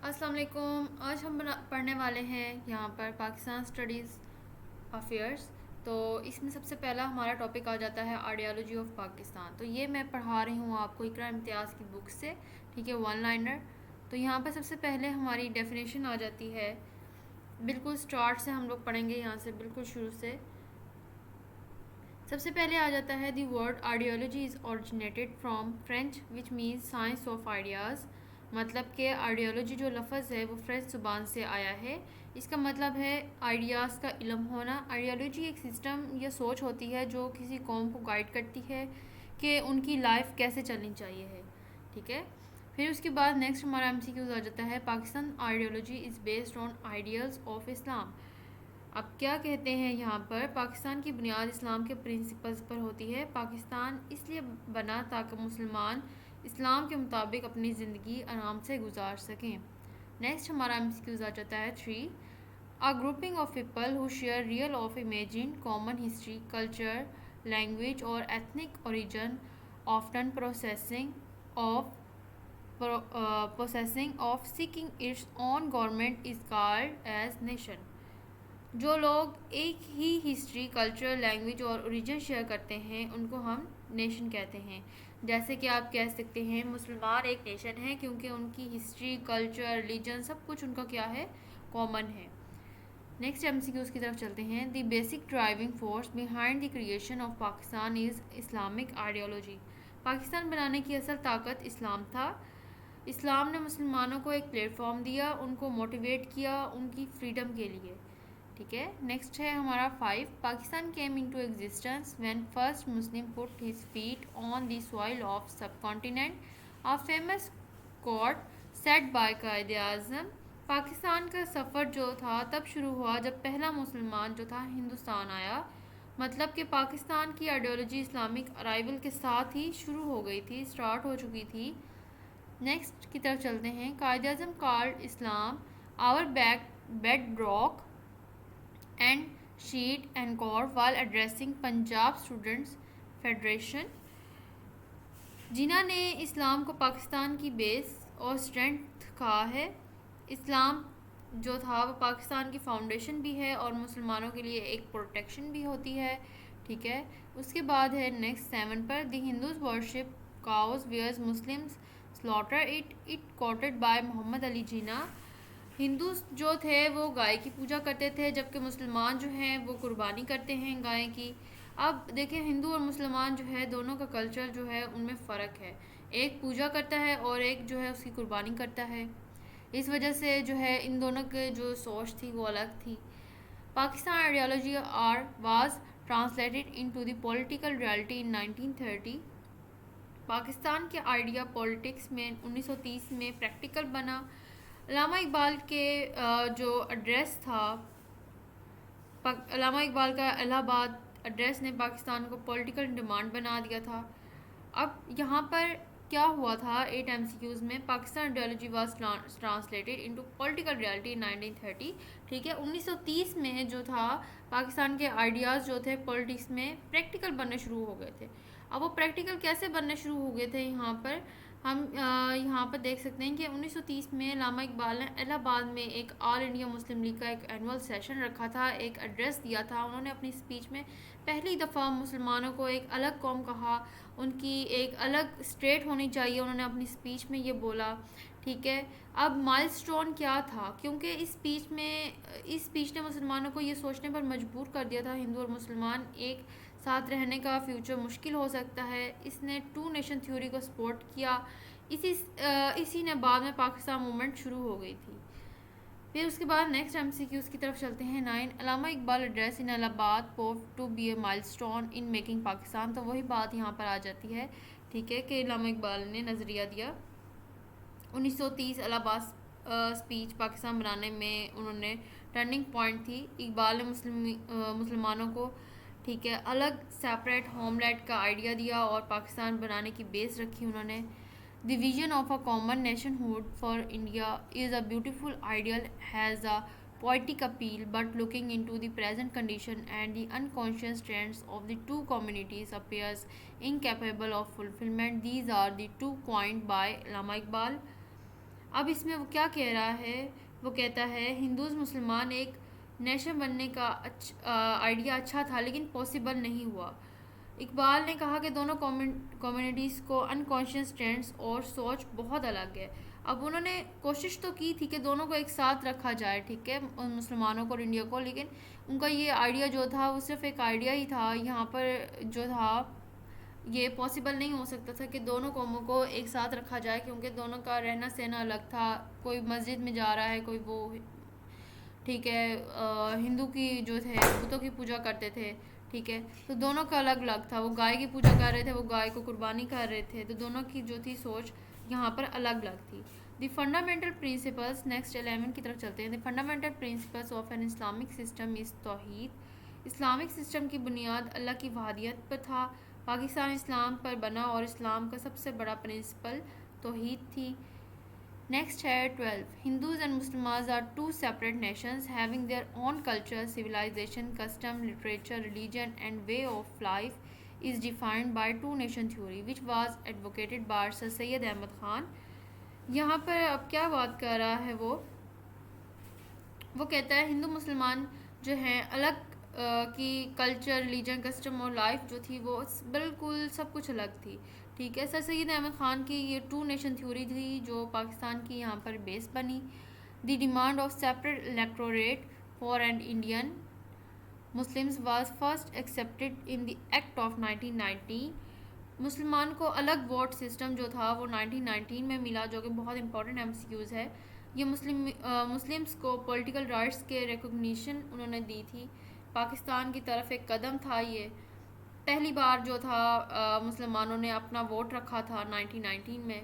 السلام علیکم. آج ہم پڑھنے والے ہیں یہاں پر پاکستان اسٹڈیز افیئرس. تو اس میں سب سے پہلا ہمارا ٹاپک آ جاتا ہے آئیڈیالوجی آف پاکستان. تو یہ میں پڑھا رہی ہوں آپ کو اقرا امتیاز کی بک سے. ٹھیک ہے, ون لائنر. تو یہاں پر سب سے پہلے ہماری ڈیفینیشن آ جاتی ہے. بالکل سٹارٹ سے ہم لوگ پڑھیں گے, یہاں سے بالکل شروع سے. سب سے پہلے آ جاتا ہے دی word ideology is originated from French which means science of ideas. مطلب کہ آئیڈیالوجی جو لفظ ہے وہ فرینچ زبان سے آیا ہے. اس کا مطلب ہے آئیڈیاز کا علم ہونا. آئیڈیالوجی ایک سسٹم یا سوچ ہوتی ہے جو کسی قوم کو گائیڈ کرتی ہے کہ ان کی لائف کیسے چلنی چاہیے ہے. ٹھیک ہے. پھر اس کے بعد نیکسٹ ہمارا ایم سی کیوز آ جاتا ہے Pakistan ideology is based on ideals of Islam. اب کیا کہتے ہیں یہاں پر, پاکستان کی بنیاد اسلام کے پرنسپلز پر ہوتی ہے. پاکستان اس لیے بنا تاکہ مسلمان اسلام کے مطابق اپنی زندگی آرام سے گزار سکیں. نیکسٹ ہمارا ایم سی کیوز آ جاتا ہے 3. A grouping of people who share real of imagined common history, culture, language or ethnic origin, often possessing of seeking its own government is called as nation. جو لوگ ایک ہی history, culture, language اور origin share کرتے ہیں ان کو ہم nation کہتے ہیں. جیسے کہ آپ کہہ سکتے ہیں مسلمان ایک نیشن ہے کیونکہ ان کی ہسٹری, کلچر, ریلیجن سب کچھ ان کا کیا ہے, کامن ہے. نیکسٹ ایم سی کیوز کی طرف چلتے ہیں. The basic driving force behind the creation of Pakistan is Islamic ideology. Pakistan بنانے کی اصل طاقت اسلام تھا. اسلام نے مسلمانوں کو ایک پلیٹ فارم دیا, ان کو موٹیویٹ کیا ان کی فریڈم کے لیے. ٹھیک ہے. نیکسٹ ہے ہمارا 5. Pakistan came into existence when first Muslim put his feet on the soil of subcontinent. A famous quote said by Quaid Azam. Pakistan کا سفر جو تھا تب شروع ہوا جب پہلا مسلمان جو تھا ہندوستان آیا. مطلب کہ پاکستان کی آئیڈیالوجی اسلامک ارائیول کے ساتھ ہی شروع ہو گئی تھی, اسٹارٹ ہو چکی تھی. نیکسٹ کی طرف چلتے ہیں. Quaid Azam called Islam our bedrock and sheet anchor while addressing Punjab students federation. جنہوں نے اسلام کو پاکستان کی بیس اور اسٹرینتھ کہا ہے. اسلام جو تھا وہ پاکستان کی فاؤنڈیشن بھی ہے اور مسلمانوں کے لیے ایک پروٹیکشن بھی ہوتی ہے. ٹھیک ہے. اس کے بعد ہے نیکسٹ 7 پر. The Hindus worship cows whereas Muslims slaughter it quoted by Muhammad Ali Jinnah. Hindus جو تھے وہ گائے کی پوجا کرتے تھے جبکہ مسلمان جو ہیں وہ قربانی کرتے ہیں گائے کی. اب دیکھیں ہندو اور مسلمان جو ہے دونوں کا کلچر جو ہے ان میں فرق ہے. ایک پوجا کرتا ہے اور ایک جو ہے اس کی قربانی کرتا ہے. اس وجہ سے جو ہے ان دونوں کے جو سوچ تھی وہ الگ تھی. Pakistan ideology was translated into the political reality in 1930. Pakistan کے آئیڈیا پولیٹکس میں 1930 میں پریکٹیکل بنا. علامہ اقبال کے جو ایڈریس تھا, علامہ اقبال کا الہ آباد ایڈریس نے پاکستان کو پولیٹیکل ڈیمانڈ بنا دیا تھا. اب یہاں پر کیا ہوا تھا 8 ایم سی کیوز میں, Pakistan ideology was translated into political reality in 1930. ٹھیک ہے. 1930 میں جو تھا پاکستان کے آئیڈیاز جو تھے پولیٹکس میں پریکٹیکل بننے شروع ہو گئے تھے. اب وہ پریکٹیکل کیسے بننے شروع ہو گئے تھے, یہاں پر ہم یہاں پر دیکھ سکتے ہیں کہ 1930 میں علامہ اقبال نے الہ آباد میں ایک آل انڈیا مسلم لیگ کا ایک اینول سیشن رکھا تھا, ایک ایڈریس دیا تھا. انہوں نے اپنی اسپیچ میں پہلی دفعہ مسلمانوں کو ایک الگ قوم کہا, ان کی ایک الگ اسٹیٹ ہونی چاہیے, انہوں نے اپنی اسپیچ میں یہ بولا. ٹھیک ہے. اب مائل سٹون کیا تھا, کیونکہ اس اسپیچ نے مسلمانوں کو یہ سوچنے پر مجبور کر دیا تھا ہندو اور مسلمان ایک ساتھ رہنے کا فیوچر مشکل ہو سکتا ہے. اس نے ٹو نیشن تھیوری کو سپورٹ کیا. اسی نے بعد میں پاکستان موومنٹ شروع ہو گئی تھی. پھر اس کے بعد نیکسٹ ایم سی کیوز کی طرف چلتے ہیں. 9 علامہ اقبال ایڈریس ان الہ آباد پروو ٹو بی اے مائل سٹون ان میکنگ پاکستان. تو وہی بات یہاں پر آ جاتی ہے. ٹھیک ہے, کہ علامہ اقبال نے نظریہ دیا. 1930 الہ آباد اسپیچ پاکستان بنانے میں انہوں نے ٹرننگ پوائنٹ تھی. اقبال نے مسلمانوں کو ٹھیک ہے الگ سیپریٹ ہوم لینڈ کا آئیڈیا دیا اور پاکستان بنانے کی بیس رکھی انہوں نے. The vision of a common nationhood for India is a beautiful ideal has a poetic appeal, but looking into the present condition and the unconscious trends of the two communities appears incapable of fulfillment. These are the two coined by Allama Iqbal. اب اس میں وہ کیا کہہ رہا ہے، وہ کہتا ہے ہندوز مسلمان ایک نیشن بننے کا آئیڈیا اچھا تھا لیکن پاسبل نہیں ہوا۔ اقبال نے کہا کہ دونوں کمیونٹیز کو انکانشیس ٹرینڈز اور سوچ بہت الگ ہے۔ اب انہوں نے کوشش تو کی تھی کہ دونوں کو ایک ساتھ رکھا جائے، ٹھیک ہے، مسلمانوں کو اور انڈیا کو، لیکن ان کا یہ آئیڈیا جو تھا وہ صرف ایک آئیڈیا ہی تھا۔ یہاں پر جو تھا یہ پاسبل نہیں ہو سکتا تھا کہ دونوں قوموں کو ایک ساتھ رکھا جائے، کیونکہ دونوں کا رہنا سہنا الگ تھا۔ کوئی مسجد میں جا رہا ہے، کوئی وہ، ٹھیک ہے، ہندو کی جو تھے بتوں کی پوجا کرتے تھے، ٹھیک ہے، تو دونوں کا الگ الگ تھا۔ وہ گائے کی پوجا کر رہے تھے، وہ گائے کو قربانی کر رہے تھے، تو دونوں کی جو تھی سوچ یہاں پر الگ الگ تھی۔ دی فنڈامنٹل پرنسپلس، نیکسٹ 11 کی طرف چلتے ہیں۔ The fundamental principles of an Islamic system is توحید۔ اسلامک سسٹم کی بنیاد اللہ کی وحدانیت پر تھا۔ پاکستان اسلام پر بنا اور اسلام کا سب سے بڑا پرنسپل توحید تھی۔ نیکسٹ ہے 12. Hindus and Muslims are two separate nations having their own culture, civilization, custom, literature, religion and way of life is defined by two-nation theory which was advocated by Sir Syed Ahmad Khan۔ یہاں پر اب کیا بات کر رہا ہے وہ کہتا ہے ہندو مسلمان جو ہیں الگ کی کلچر، ریلیجن، کسٹم اور لائف جو تھی وہ بالکل سب کچھ الگ تھی، ٹھیک ہے۔ سر سید احمد خان کی یہ ٹو نیشن تھیوری تھی جو پاکستان کی یہاں پر بیس بنی۔ The demand of separate electorate for and Indian Muslims was first accepted in the act of 1990۔ مسلمان کو الگ ووٹ سسٹم جو تھا وہ 1919 میں ملا، جو کہ بہت امپورٹنٹ ایم سی کیوز ہے۔ یہ مسلمس کو پولیٹیکل رائٹس کے ریکگنیشن انہوں نے دی تھی۔ پاکستان کی طرف ایک قدم تھا یہ، پہلی بار جو تھا مسلمانوں نے اپنا ووٹ رکھا تھا 1919 میں۔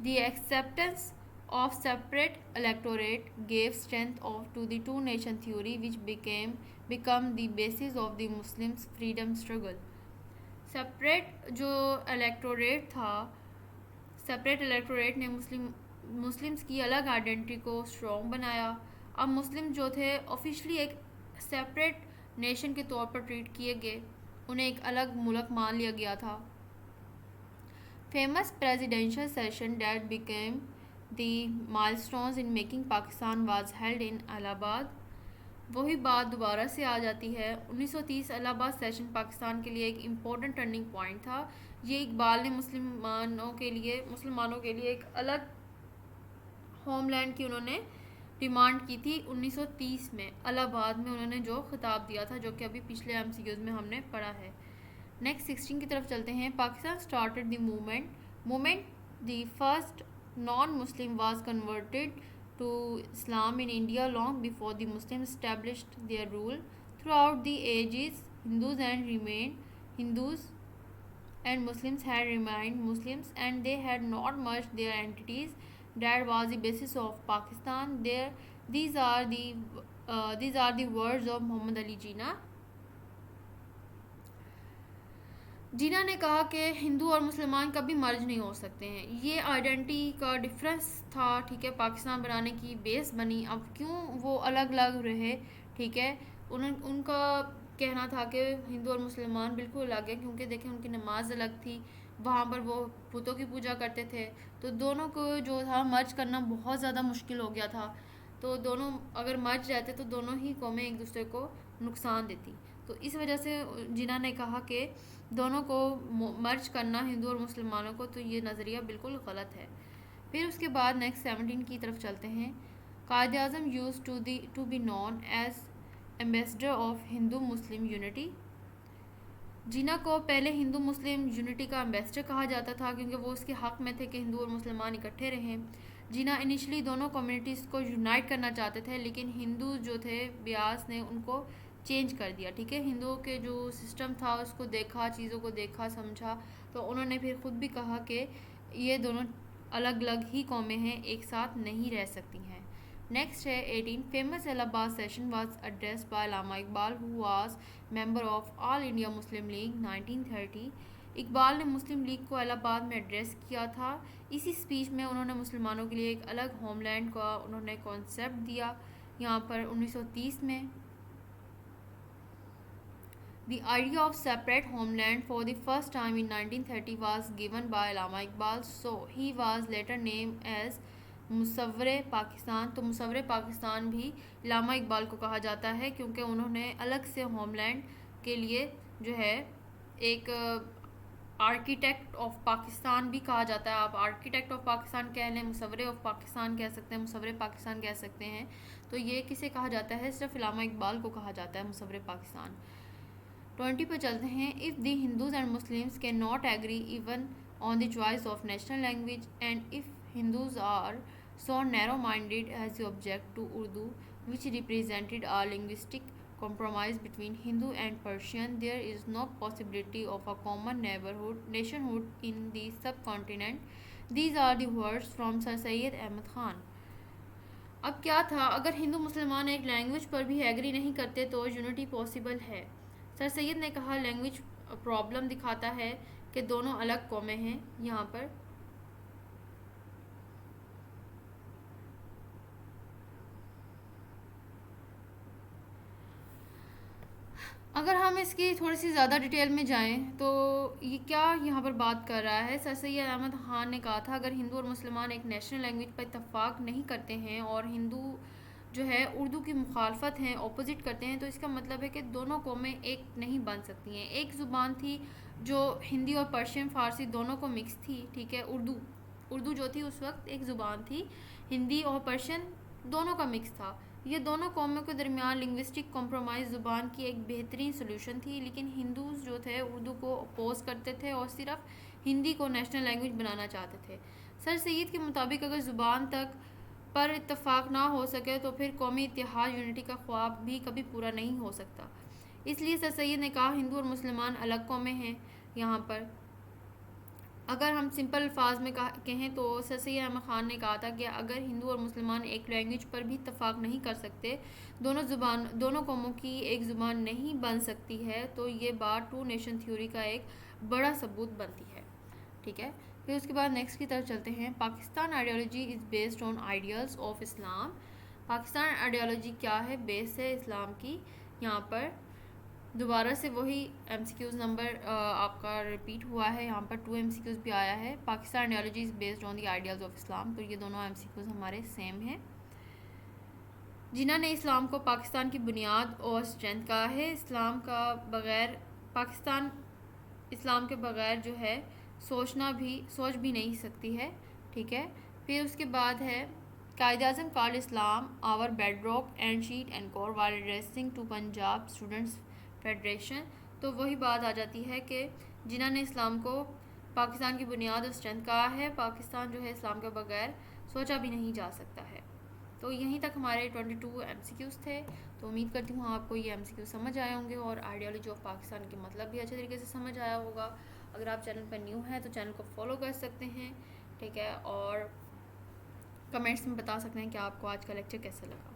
The acceptance of separate electorate gave strength to the two nation theory which became the basis of the Muslims freedom struggle. Separate جو الیکٹوریٹ تھا، سیپریٹ الیکٹوریٹ نے مسلمس کی الگ آئیڈینٹی کو اسٹرانگ بنایا۔ اب مسلم جو تھے آفیشلی ایک سیپریٹ نیشن کے طور پر ٹریٹ کیے گئے، انہیں ایک الگ ملک مان لیا گیا تھا۔ Famous presidential session that became the milestones in making Pakistan was held in Allahabad. وہی بات دوبارہ سے آ جاتی ہے۔ 1930 الہ آباد سیشن پاکستان کے لیے ایک امپورٹنٹ ٹرننگ پوائنٹ تھا۔ یہ اقبال نے مسلمانوں کے لیے ایک الگ ہوم لینڈ کی انہوں نے ڈیمانڈ کی تھی 1930 میں، الہ آباد میں انہوں نے جو خطاب دیا تھا، جو کہ ابھی پچھلے ایم سی کیوز میں ہم نے پڑھا ہے۔ نیکسٹ 16 کی طرف چلتے ہیں۔ Pakistan started the movement the first non Muslim was converted to Islam in India long before the Muslim established their rule throughout the ages. Hindus and Muslims had remained Muslims and they had not merged their entities. That was the basis of Pakistan. These are the words of Muhammad Ali Jinnah. جینا نے کہا کہ ہندو اور مسلمان کبھی مرج نہیں ہو سکتے ہیں، یہ آئیڈینٹی کا ڈفرینس تھا، ٹھیک ہے، پاکستان بنانے کی بیس بنی۔ اب کیوں وہ الگ الگ رہے، ٹھیک ہے، ان کا کہنا تھا کہ ہندو اور مسلمان بالکل الگ ہیں، کیونکہ دیکھیں ان کی نماز الگ تھی، وہاں پر وہ بتوں کی پوجا کرتے تھے، تو دونوں کو جو تھا مرج کرنا بہت زیادہ مشکل ہو گیا تھا۔ تو دونوں اگر مرج رہتے تو دونوں ہی قومیں ایک دوسرے کو نقصان دیتی، تو اس وجہ سے جنہوں نے کہا کہ دونوں کو مرج کرنا ہندو اور مسلمانوں کو، تو یہ نظریہ بالکل غلط ہے۔ پھر اس کے بعد نیکسٹ 17 کی طرف چلتے ہیں۔ Quaid Azam used to be known as ambassador of Hindu Muslim unity. Jinnah کو پہلے ہندو مسلم یونٹی کا ایمبیسڈر کہا جاتا تھا، کیونکہ وہ اس کے حق میں تھے کہ ہندو اور مسلمان اکٹھے رہیں۔ جینا انیشلی دونوں کمیونٹیز کو یونائٹ کرنا چاہتے تھے، لیکن ہندو جو تھے بیاس نے ان کو چینج کر دیا، ٹھیک ہے، ہندوؤں کے جو سسٹم تھا اس کو دیکھا، چیزوں کو دیکھا سمجھا، تو انہوں نے پھر خود بھی کہا کہ یہ دونوں الگ الگ ہی قومیں ہیں، ایک ساتھ نہیں رہ سکتی ہیں۔ نیکسٹ ہے 18. فیمس الہ آباد session was addressed by Allama Iqbal who was member of all India Muslim league 1930۔ Iqbal نے مسلم لیگ کو الہ آباد میں ایڈریس کیا تھا۔ اسی اسپیچ میں انہوں نے مسلمانوں کے لیے ایک الگ ہوم لینڈ کا انہوں نے کانسیپٹ دیا یہاں پر 1930 میں۔ The idea of separate homeland for the first time in 1930 was given by Allama Iqbal, so he was later named as مصور پاکستان، تو مصور پاکستان بھی علامہ اقبال کو کہا جاتا ہے کیونکہ انہوں نے الگ سے ہوم لینڈ کے لیے جو ہے ایک آرکیٹیکٹ آف پاکستان بھی کہا جاتا ہے. آپ آرکیٹیکٹ آف پاکستان کہہ لیں، مصور آف پاکستان کہہ سکتے ہیں، مصور پاکستان کہہ سکتے ہیں. تو یہ کسے کہا جاتا ہے؟ صرف علامہ اقبال کو کہا جاتا ہے مصور پاکستان. 20 پہ چلتے ہیں. If the Hindus and Muslims cannot agree even on the choice of national language, and if Hindus are so narrow-minded as to object to Urdu, which represented a linguistic compromise between Hindu and Persian, there is no possibility of a common nationhood in the subcontinent. These are the words from Sir Syed Ahmad Khan. اب کیا تھا؟ اگر ہندو مسلمان ایک language پر بھی agri نہیں کرتے تو یونٹی پاسبل ہے. سر سید نے کہا لینگویج پرابلم دکھاتا ہے کہ دونوں الگ قومیں ہیں. یہاں پر اگر ہم اس کی تھوڑی سی زیادہ ڈیٹیل میں جائیں تو یہ کیا یہاں پر بات کر رہا ہے؟ سر سید احمد خان نے کہا تھا اگر ہندو اور مسلمان ایک نیشنل لینگویج پر اتفاق نہیں کرتے ہیں اور ہندو جو ہے اردو کی مخالفت ہیں، اپوزٹ کرتے ہیں، تو اس کا مطلب ہے کہ دونوں قومیں ایک نہیں بن سکتی ہیں. ایک زبان تھی جو ہندی اور پرشین فارسی دونوں کو مکس تھی، ٹھیک ہے. اردو جو تھی اس وقت ایک زبان تھی، ہندی اور پرشین دونوں کا مکس تھا. یہ دونوں قوموں کے درمیان لنگوسٹک کمپرومائز زبان کی ایک بہترین سلوشن تھی. لیکن ہندوز جو تھے اردو کو اپوز کرتے تھے اور صرف ہندی کو نیشنل لینگویج بنانا چاہتے تھے. سر سید کے مطابق اگر زبان تک پر اتفاق نہ ہو سکے تو پھر قومی اتحاد یونٹی کا خواب بھی کبھی پورا نہیں ہو سکتا. اس لیے سر سید نے کہا ہندو اور مسلمان الگ قومیں ہیں. یہاں پر اگر ہم سمپل الفاظ میں کہیں تو سر سید احمد خان نے کہا تھا کہ اگر ہندو اور مسلمان ایک لینگویج پر بھی اتفاق نہیں کر سکتے، دونوں قوموں کی ایک زبان نہیں بن سکتی ہے، تو یہ بات ٹو نیشن تھیوری کا ایک بڑا ثبوت بنتی ہے. ٹھیک ہے. پھر اس کے بعد نیکسٹ کی طرف چلتے ہیں. Pakistan ideology is based on ideals of Islam. Pakistan ideology کیا ہے؟ بیس ہے اسلام کی. یہاں پر دوبارہ سے وہی ایم سی کیوز نمبر آپ کا ریپیٹ ہوا ہے. یہاں پر 2 ایم سی کیوز بھی آیا ہے. Pakistan ideology is based on the ideals of Islam. تو یہ دونوں ایم سی کیوز ہمارے سیم ہیں. جنہوں نے اسلام کو پاکستان کی بنیاد اور اسٹرینتھ کہا ہے. پاکستان اسلام کے بغیر جو ہے سوچ بھی نہیں سکتی ہے. ٹھیک ہے. پھر اس کے بعد ہے Quaid Azam call Islam our bedrock and sheet anchor while addressing to Punjab students federation. تو وہی بات آ جاتی ہے کہ جنہوں نے اسلام کو پاکستان کی بنیاد اور اسٹرینتھ کہا ہے. پاکستان جو ہے اسلام کے بغیر سوچا بھی نہیں جا سکتا ہے. تو یہیں تک ہمارے 22 ایم سی کیوز تھے. تو امید کرتی ہوں آپ کو یہ ایم سی کیوز سمجھ آئے ہوں گے اور آئیڈیالوجی آف پاکستان کے مطلب بھی اچھے طریقے سے سمجھ آیا ہوگا. اگر آپ چینل پر نیو ہیں تو چینل کو فالو کر سکتے ہیں. ٹھیک ہے. اور کمنٹس میں بتا سکتے ہیں کہ آپ کو آج کا لیکچر کیسا لگا.